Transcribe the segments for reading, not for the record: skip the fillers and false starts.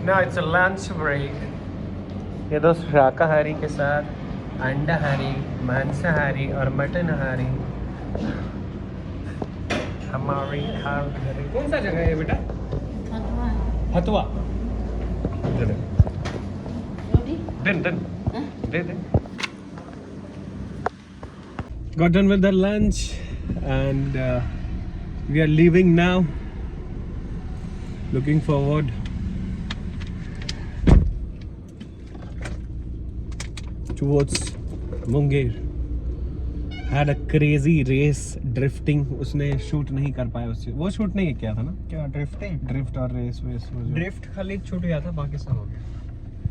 Now it's a lunch break. ये दोस्त शाकाहारी के साथ अंडाहारी, मांसाहारी और मटनहारी हमारी खाल घरे। कौन सा जगह है बेटा? हथुआ। दे दे। Got done with the lunch and we are leaving now. Looking forward towards Munger. Had a crazy race drifting. उसने शूट नहीं कर पाया उससे। वो शूट नहीं किया था ना? क्या ड्रिफ्टिंग? ड्रिफ्ट और रेस ड्रिफ्ट खाली छूट गया था, बाकी सब हो गया।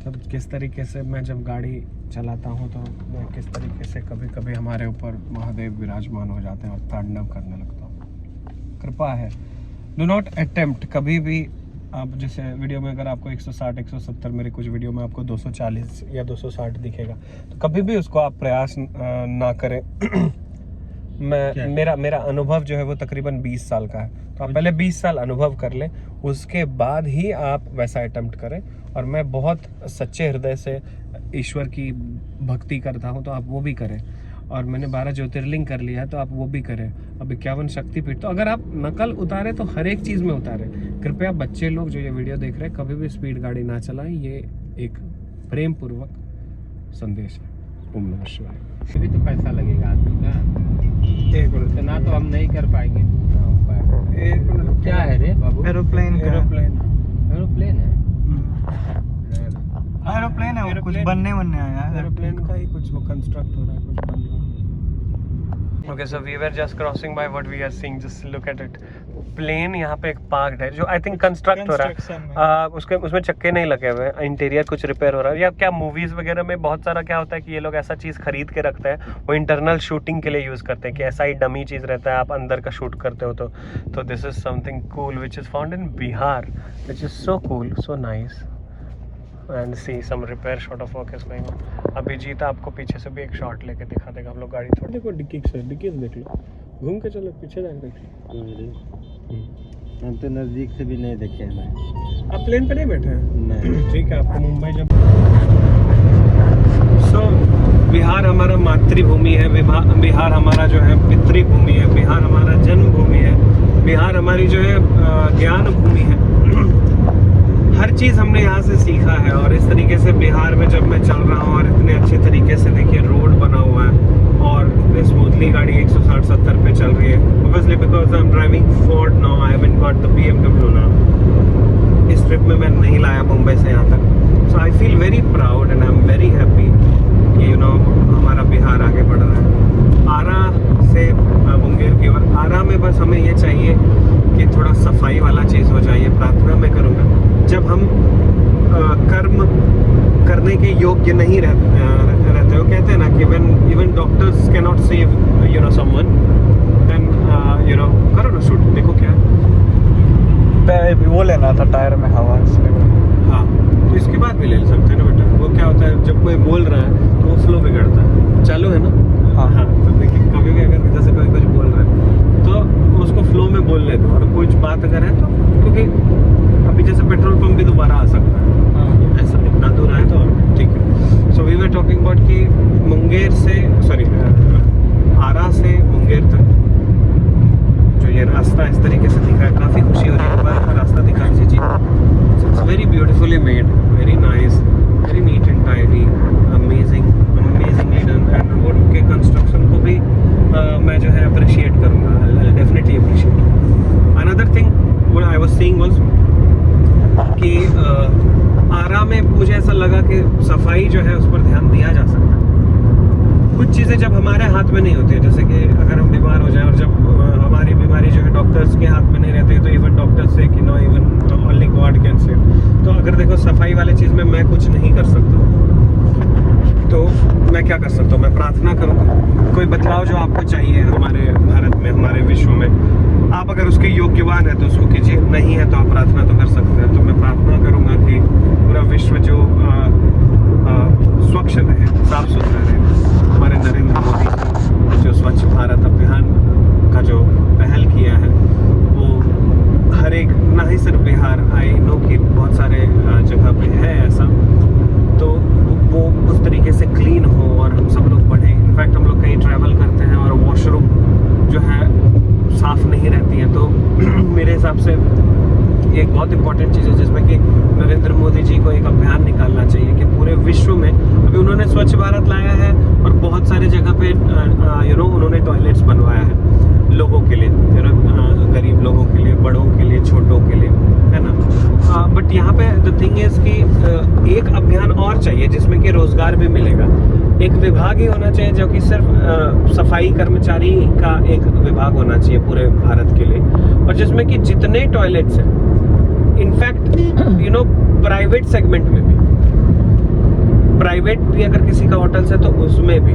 तब किस तरीके से मैं जब गाड़ी चलाता हूँ तो मैं किस तरीके से कभी कभी हमारे ऊपर महादेव विराजमान हो जाते हैं और तांडव करने लगता हूँ। कृपा है, डू नॉट अटेम्प्ट कभी भी। आप जैसे वीडियो में अगर आपको 160 170, मेरे कुछ वीडियो में आपको 240 या 260 दिखेगा, तो कभी भी उसको आप प्रयास ना करें। मेरा अनुभव जो है वो तकरीबन 20 साल का है, तो आप पहले 20 साल अनुभव कर लें, उसके बाद ही आप वैसा अटेम्प्ट करें। और मैं बहुत सच्चे हृदय से ईश्वर की भक्ति करता हूं, तो आप वो भी करें। और मैंने 12 ज्योतिर्लिंग कर लिया है, तो आप वो भी करें। अब 51 शक्तिपीठ, तो अगर आप नकल उतारे तो हर एक चीज़ में उतारें। कृपया बच्चे लोग जो ये वीडियो देख रहे हैं, कभी भी स्पीड गाड़ी ना चलाएं। ये एक प्रेम पूर्वक संदेश है। ओम नमः शिवाय। अभी तो पैसा लगेगा आदमी का, एक मिनट, इतना तो हम नहीं कर पाएंगे। एक मिनट। क्या है रे बाबू? एरोप्लेन है। एरोप्लेन है, वो कुछ बनने आया है। एरोप्लेन का ही कुछ वो कंस्ट्रक्ट हो रहा है, कुछ बन रहा है। Okay, so we were just crossing by what we are seeing. Just look at it. Plane यहाँ पे एक पार्क है जो आई थिंक कंस्ट्रक्ट हो रहा है। उसमें चक्के नहीं लगे हुए हैं, इंटीरियर कुछ रिपेयर हो रहा है। या क्या मूवीज वगैरह में बहुत सारा क्या होता है कि ये लोग ऐसा चीज़ खरीद के रखते हैं, वो इंटरनल शूटिंग के लिए यूज़ करते हैं, कि ऐसा ही डमी चीज़ रहता है, आप अंदर का शूट करते हो। तो this is something cool which is found in Bihar, which is so cool, so nice. And see some repair shot of work is going on. Abhijeet आपको पीछे से भी एक शॉट लेके दिखा देगा। हम लोग गाड़ी थोड़ी देखो, डिक्की से देख लो, घूम के चलो, पीछे जाके देख लो। हम तो नज़दीक से भी नहीं देखे हैं। आप प्लेन पे नहीं बैठे हैं? नहीं। ठीक है, आपको मुंबई जब बिहार हमारा मातृभूमि है, बिहार हमारा जो है पितृभूमि है, बिहार हमारा जन्मभूमि है, बिहार हमारी जो है ज्ञान भूमि है। हर चीज़ हमने यहाँ से सीखा है। और इस तरीके से बिहार में जब मैं चल रहा हूँ और इतने अच्छे तरीके से देखिए रोड बना हुआ है और इतने स्मूथली गाड़ी 160-70 पे चल रही है। Obviously because I'm driving Ford now, I haven't got the BMW now. इस ट्रिप में मैं नहीं लाया मुंबई से यहाँ तक। So I feel very proud and I'm very happy कि हमारा बिहार आगे बढ़ रहा है। आरा से मुंगेर की ओर। आरा में बस हमें ये चाहिए कि थोड़ा सफाई वाला चीज़ हो जाए। प्रार्थना मैं करूँगा जब हम कर्म करने के योग्य नहीं रहते हो, कहते हैं ना कि when even doctors cannot save someone, then करो ना शूट। देखो क्या वो लेना था टायर में हवा, इसलिए। हाँ, तो इसके बाद भी ले सकते हैं ना बेटा। वो क्या होता है, जब कोई बोल रहा है तो वो फ्लो बिगड़ता है। चालू है ना? हाँ। तो देखिए, कभी भी अगर जैसे कोई कुछ बोल रहा है तो उसको फ्लो में बोलने दो। और कुछ बात अगर है तो, क्योंकि अभी जैसे पेट्रोल पंप भी दोबारा आ सकता है, ऐसा इतना दूर आए तो ठीक है। So we were talking about कि मुंगेर से आरा से मुंगेर तक जो ये रास्ता इस तरीके से दिखा है, काफ़ी खुशी हो रही है। रास्ता दिखा किसी चीज़, it's very beautifully made, very nice, very neat and tidy, amazingly done. And road के कंस्ट्रक्शन को भी मैं जो है अप्रिशिएट करूँगा, definitely appreciate. Another thing what I was seeing was कि आरा में मुझे ऐसा लगा कि सफाई जो है उस पर ध्यान दिया जा सकता है। कुछ चीज़ें जब हमारे हाथ में नहीं होती है, जैसे कि अगर हम बीमार हो जाए और जब हमारी बीमारी जो है डॉक्टर्स के हाथ में नहीं रहती है, तो इवन डॉक्टर्स से कि no, even only God can save. तो अगर देखो सफाई वाली चीज़ में मैं कुछ नहीं कर सकता, तो मैं क्या कर सकता हूँ? मैं प्रार्थना करूँगा। कोई बदलाव जो आपको चाहिए हमारे भारत में, हमारे विश्व में, आप अगर उसके योग्यवान है तो उसको कीजिए, नहीं है तो आप प्रार्थना तो कर सकते हैं। तो मैं प्रार्थना करूँगा कि पूरा विश्व जो स्वच्छ रहे, साफ सुथरा रहे। हमारे नरेंद्र मोदी जो स्वच्छ भारत अभियान का जो पहल किया है, वो हर एक, ना ही सिर्फ बिहार, आई नो कि बहुत सारे जगह हिसाब से ये एक बहुत इंपॉर्टेंट चीज़ है जिसमें कि नरेंद्र मोदी जी को एक अभियान निकालना चाहिए कि पूरे विश्व में, अभी उन्होंने स्वच्छ भारत लाया है और बहुत सारी जगह पे उन्होंने टॉयलेट्स बनवाया है लोगों के लिए, गरीब लोगों के लिए, बड़ों के लिए, छोटों के लिए, है ना। बट यहाँ पे द थिंग इज़ कि एक अभियान और चाहिए जिसमें कि रोज़गार भी मिलेगा। एक विभाग ही होना चाहिए जो कि सिर्फ सफाई कर्मचारी का एक विभाग होना चाहिए पूरे भारत के लिए, और जिसमें कि जितने टॉयलेट्स हैं, इनफैक्ट प्राइवेट सेगमेंट में भी, प्राइवेट भी अगर किसी का होटल्स है तो उसमें भी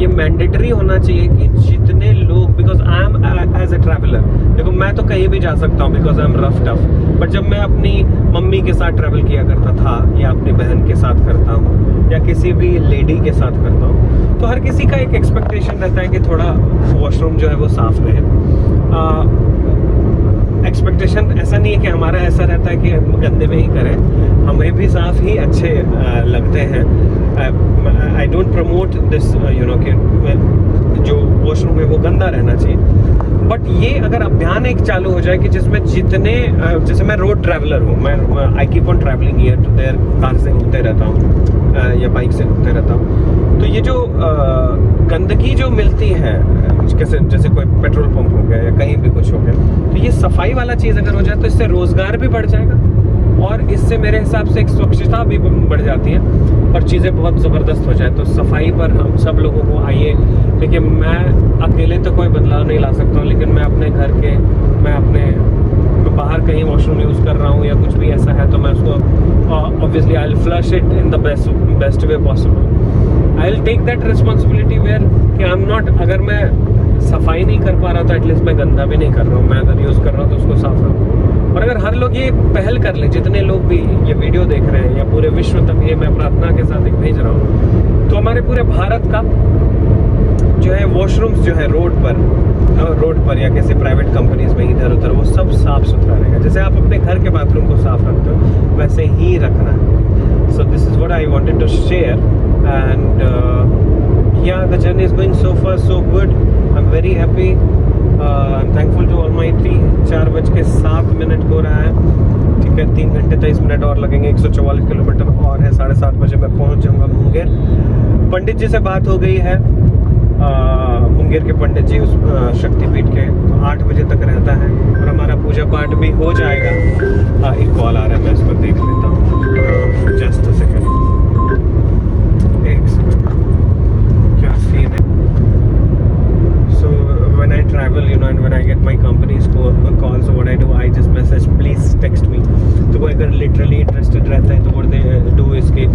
ये मैंडेटरी होना चाहिए कि जितने लोग, because I am as a traveller, देखो मैं तो कहीं भी जा सकता हूँ because I am rough tough, but जब मैं अपनी मम्मी के साथ ट्रैवल किया करता था या अपनी बहन के साथ करता हूँ या किसी भी लेडी के साथ करता हूँ, तो हर किसी का एक एक्सपेक्टेशन रहता है कि थोड़ा वॉशरूम जो है वो साफ रहे। एक्सपेक्टेशन ऐसा नहीं है कि हमारा ऐसा रहता है कि हम गंदे में ही करें, हमें भी साफ ही अच्छे लगते हैं। आई डोंट प्रमोट दिस कि जो वॉशरूम है वो गंदा रहना चाहिए, बट ये अगर अभियान एक चालू हो जाए कि जिसमें जितने, जैसे मैं रोड ट्रैवलर हूँ, मैं I keep on travelling here to there, car से घूमते रहता हूँ या बाइक से घूमते रहता हूँ, तो ये जो गंदगी जो मिलती है, जैसे कोई पेट्रोल पंप हो गया या कहीं भी कुछ हो गया, तो ये सफाई वाला चीज़ अगर हो जाए तो इससे रोज़गार भी बढ़ जाएगा और इससे मेरे हिसाब से एक स्वच्छता भी बढ़ जाती है और चीज़ें बहुत ज़बरदस्त हो जाए। तो सफाई पर हम सब लोगों को आइए, देखिए मैं अकेले तो कोई बदलाव नहीं ला सकता हूँ, लेकिन मैं अपने घर के, मैं बाहर कहीं वॉशरूम यूज़ कर रहा हूँ या कुछ भी ऐसा है तो मैं उसको obviously I will flush it in the best way possible. I will take that responsibility where कि आई एम नॉट, अगर मैं सफाई नहीं कर पा रहा तो एटलीस्ट मैं गंदा भी नहीं कर रहा हूँ, मैं अगर यूज़ कर रहा हूँ तो उसको साफ रखूँ। और अगर हर लोग ये पहल कर ले, जितने लोग भी ये वीडियो देख रहे हैं या पूरे विश्व तक ये मैं प्रार्थना के साथ एक भेज रहा हूँ, तो हमारे पूरे भारत का जो है वॉशरूम्स जो है रोड पर या किसी प्राइवेट कंपनीज में इधर उधर वो सब साफ सुथरा रहेगा। जैसे आप अपने घर के बाथरूम को साफ रखते हो वैसे ही रखना है। So this is what I wanted to share and yeah, the journey is going so far so good. I'm very happy. I'm thankful to Almighty. 4:07 हो रहा है, ठीक है, 3 घंटे 23 मिनट और लगेंगे, 144 किलोमीटर और है, 7:30 बजे मैं पहुंच जाऊंगा मुंगेर। पंडित जी से बात हो गई है, मुंगेर के पंडित जी उस शक्तिपीठ के, तो 8 बजे तक रहता है और हमारा पूजा पाठ भी हो जाएगा। एक कॉल आ रहा है, मैं इसको देख लेता हूँ, जस्ट अ सेकेंड, एक सेकेंड, क्या सीन है। So when I travel, and when I get my company's call, so what I do, I just message, please text me. तो वो अगर literally interested रहता है तो what they do is कि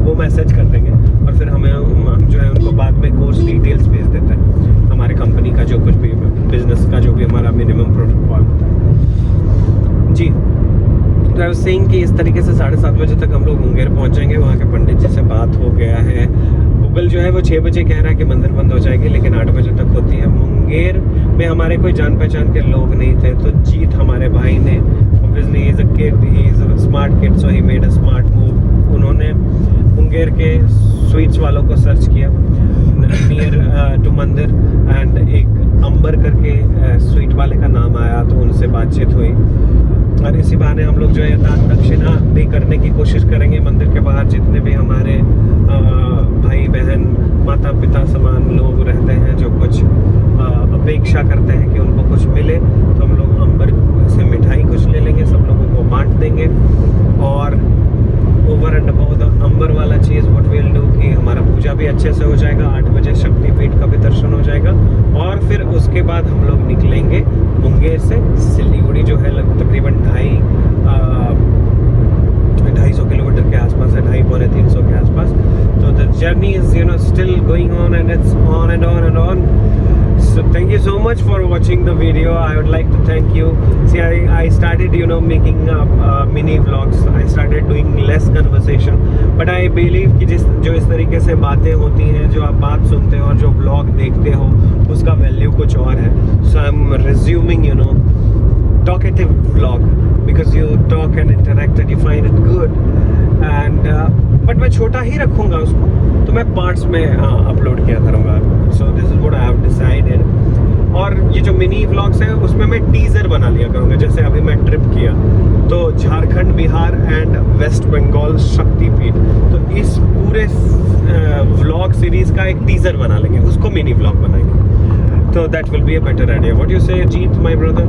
वो मैसेज कर देंगे और फिर हम जो है उनको बाद में कोर्स डिटेल्स भेज देते हैं, हमारे कंपनी का जो कुछ भी बिजनेस का जो भी हमारा मिनिमम प्रोटोकॉल होता है जी। तो आई वाज सेइंग कि इस तरीके से 7:30 बजे तक हम लोग मुंगेर पहुंच जाएंगे। वहाँ के पंडित जी से बात हो गया है। गूगल जो है वो 6 बजे कह रहा है कि मंदिर बंद हो जाएगी, लेकिन 8 बजे तक होती है। मुंगेर में हमारे कोई जान पहचान के लोग नहीं थे, तो जीत हमारे भाई ने, obviously he is a kid, he is a smart kid, so he made a smart move. उन्होंने मुंगेर के स्वीट्स वालों को सर्च किया नियर टू मंदिर एंड एक अंबर करके स्वीट वाले का नाम आया, तो उनसे बातचीत हुई और इसी बहाने हम लोग जो है दान दक्षिणा भी करने की कोशिश करेंगे। मंदिर के बाहर जितने भी हमारे भाई बहन माता पिता समान लोग रहते हैं जो कुछ अपेक्षा करते हैं कि उनको कुछ मिले, तो हम लोग अंबर से मिठाई कुछ ले लेंगे, सब लोगों को बांट देंगे। और ओवर एंड अबव द अंबर वाला चीज़ व्हाट वी विल डू कि हमारा पूजा भी अच्छे से हो जाएगा, 8 बजे शक्तिपीठ का भी दर्शन हो जाएगा और फिर उसके बाद हम लोग निकलेंगे मुंगेर से सिलीगुड़ी, जो है तकरीबन 250 किलोमीटर के आसपास है, 250-300 के आसपास। तो the journey is still going on and it's on and on and on. So thank you so much for watching the video. I would like to thank you. See, I started making mini vlogs. I started doing less conversation, but I believe कि जो इस तरीके से बातें होती हैं, जो आप बात सुनते हो और जो vlog देखते हो, उसका वैल्यू कुछ और है। So I'm resuming talkative vlog because you talk and interact and you find it good and but मैं छोटा ही रखूँगा उसको, तो मैं पार्ट्स में अपलोड किया करूँगा। So this is what I have decided। और ये जो मिनी व्लॉग्स हैं उसमें मैं टीज़र बना लिया करूँगा, जैसे अभी मैं एंड वेस्ट बंगाल शक्तिपीठ। तो इस पूरे व्लॉग सीरीज का एक टीजर बना लेंगे, उसको मिनी व्लॉग बनाएंगे, तो that will be a better idea. What you से जीत माय ब्रदर?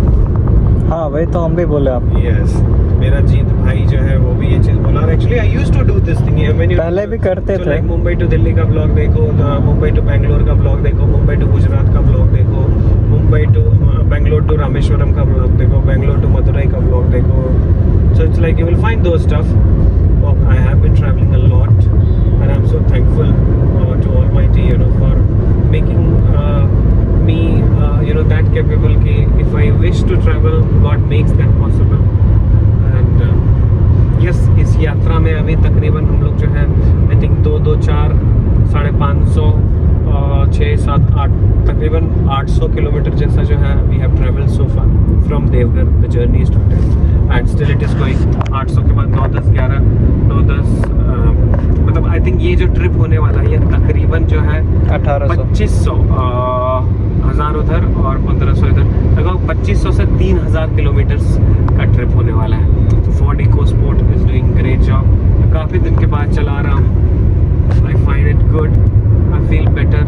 हाँ वही तो हम भी बोले आप। यस, मेरा जीत भाई जो है वो भी ये चीज़ बोला। Actually I used to do this thing when you पहले भी करते थे। लाइक मुंबई टू दिल्ली का ब्लॉग देखो, मुंबई टू बैंगलोर का ब्लॉग देखो, मुंबई टू गुजरात का ब्लॉग देखो, मुंबई टू बैंगलोर टू रामेश्वरम का ब्लॉग देखो, बैंगलोर टू मदुरई का ब्लॉग देखो। So it's like you will find those stuff. I have been travelling a lot and I am so thankful to almighty, you know, for making me you know that capable कि if I wish to travel, God makes that possible. And yes, इस यात्रा में अभी तकरीबन हम लोग जो है I think 2, 4, 550, 6, 7, 8 तकरीबन 800 किलोमीटर जैसा जो है we have traveled so far from Devghar. The journey is started and still it is going. 800 के बाद 9, 10, 11, 9, 10 मतलब I think ये जो ट्रिप होने वाला है ये तकरीबन जो है 1800 2500, 1000 उधर और 1500 इधर, लगभग 2500 से 3000 किलोमीटर्स का ट्रिप होने वाला है। Ford EcoSport is doing great job. काफ़ी दिन के बाद चला रहा हूँ, I find it good, I feel better.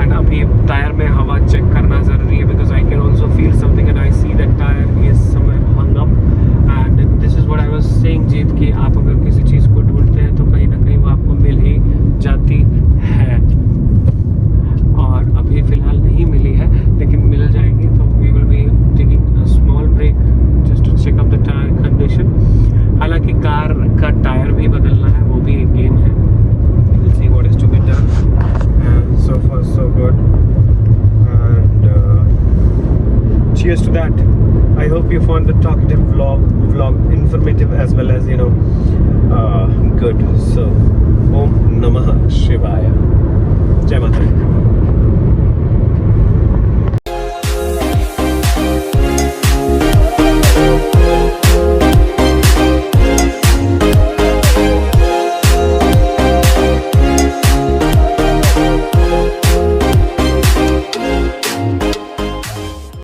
And अभी टायर में हवा चेक करना ज़रूरी है because I can also feel something and I see that tyre is somewhere hung up. And this is what I was saying Jeet कि आप अगर किसी चीज़ को ढूंढते हैं तो कहीं ना कहीं वो आपको मिल ही जाती है, और अभी फ़िलहाल नहीं मिली है लेकिन मिल जाएगी। तो we will be taking a small break just to check up the tyre condition. हालांकि कार का टायर भी बदलना है, वो भी एक गेम है। Will see what is to be done. So far so good and cheers to that. I hope you found the talkative vlog informative as well as, you know, good. So Om Namah Shivaya. Jai Mata Di.